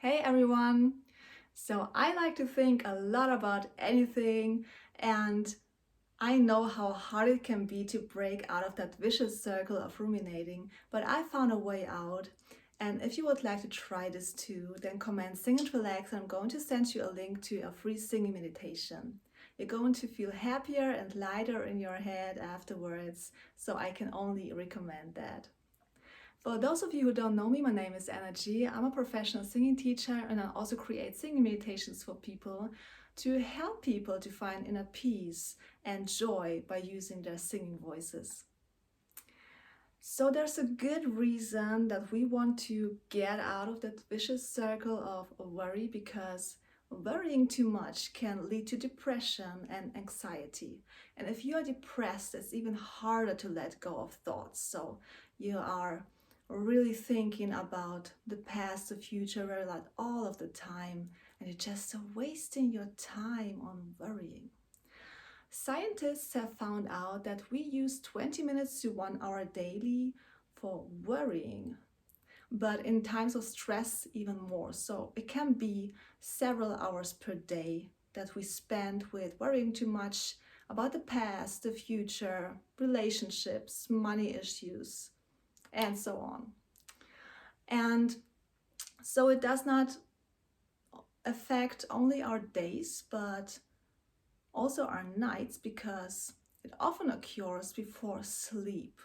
Hey everyone! So I like to think a lot about anything, and I know how hard it can be to break out of that vicious circle of ruminating, but I found a way out. And if you would like to try this too, then comment sing and relax, and I'm going to send you a link to a free singing meditation. You're going to feel happier and lighter in your head afterwards, so I can only recommend that. For those of you who don't know me, my name is Energy. I'm a professional singing teacher, and I also create singing meditations for people to help people to find inner peace and joy by using their singing voices. So there's a good reason that we want to get out of that vicious circle of worry, because worrying too much can lead to depression and anxiety. And if you are depressed, it's even harder to let go of thoughts. So you are really thinking about the past, the future, very like all of the time, and you're just wasting your time on worrying. Scientists have found out that we use 20 minutes to 1 hour daily for worrying, but in times of stress, even more. So it can be several hours per day that we spend with worrying too much about the past, the future, relationships, money issues, and so on. And so it does not affect only our days, but also our nights, because it often occurs before sleep.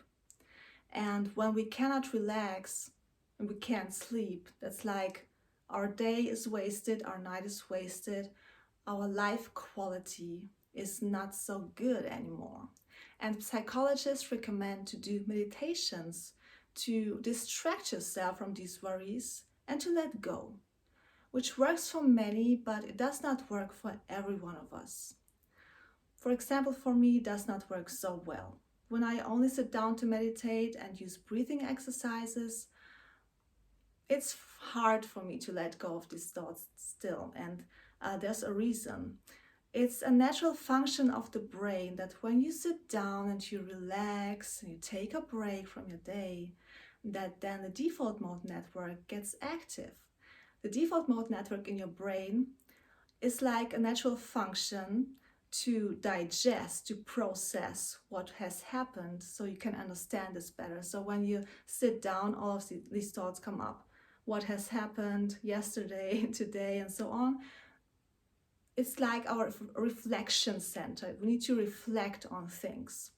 And when we cannot relax and we can't sleep, that's like our day is wasted, our night is wasted, our life quality is not so good anymore. And psychologists recommend to do meditations to distract yourself from these worries and to let go, which works for many, but it does not work for every one of us. For example, for me, it does not work so well. When I only sit down to meditate and use breathing exercises, it's hard for me to let go of these thoughts still, and there's a reason. It's a natural function of the brain that when you sit down and you relax and you take a break from your day, that then the default mode network gets active. The default mode network in your brain is like a natural function to digest, to process what has happened so you can understand this better. So when you sit down, all of these thoughts come up. What has happened yesterday, today, and so on. It's like our reflection center. We need to reflect on things.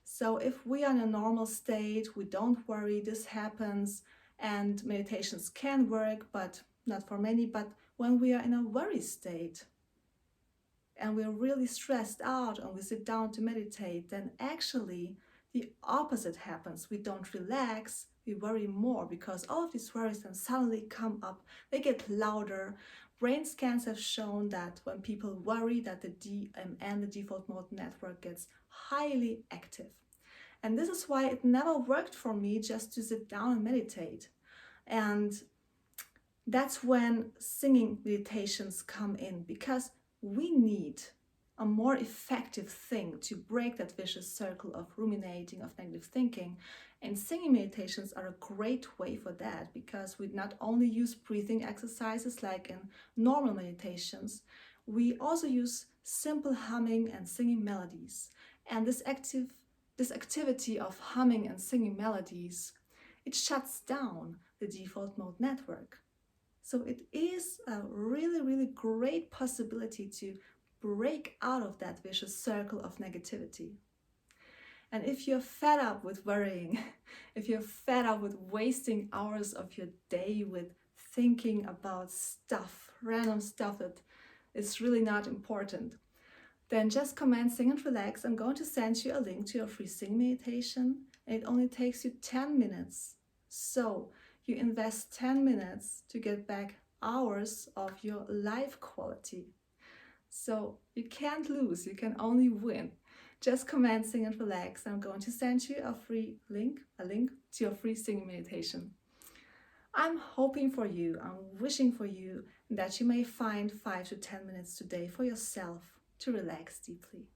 So if we are in a normal state, we don't worry, this happens, and meditations can work, but not for many. But when we are in a worry state and we're really stressed out and we sit down to meditate, then actually the opposite happens. We don't relax, we worry more, because all of these worries then suddenly come up, they get louder. Brain scans have shown that when people worry, that the DMN, the default mode network, gets highly active. And this is why it never worked for me just to sit down and meditate. And that's when singing meditations come in, because we need a more effective thing to break that vicious circle of ruminating, of negative thinking. And singing meditations are a great way for that, because we not only use breathing exercises like in normal meditations, we also use simple humming and singing melodies. And this activity of humming and singing melodies, it shuts down the default mode network. So it is a really, really great possibility to break out of that vicious circle of negativity. And if you're fed up with worrying, if you're fed up with wasting hours of your day with thinking about stuff, random stuff that is really not important, then just comment sing and relax. I'm going to send you a link to your free sing meditation, and it only takes you 10 minutes. So you invest 10 minutes to get back hours of your life quality. So you can't lose, you can only win. Just comment sing and relax. I'm going to send you a link to your free singing meditation. I'm hoping for you, I'm wishing for you that you may find 5 to 10 minutes today for yourself to relax deeply.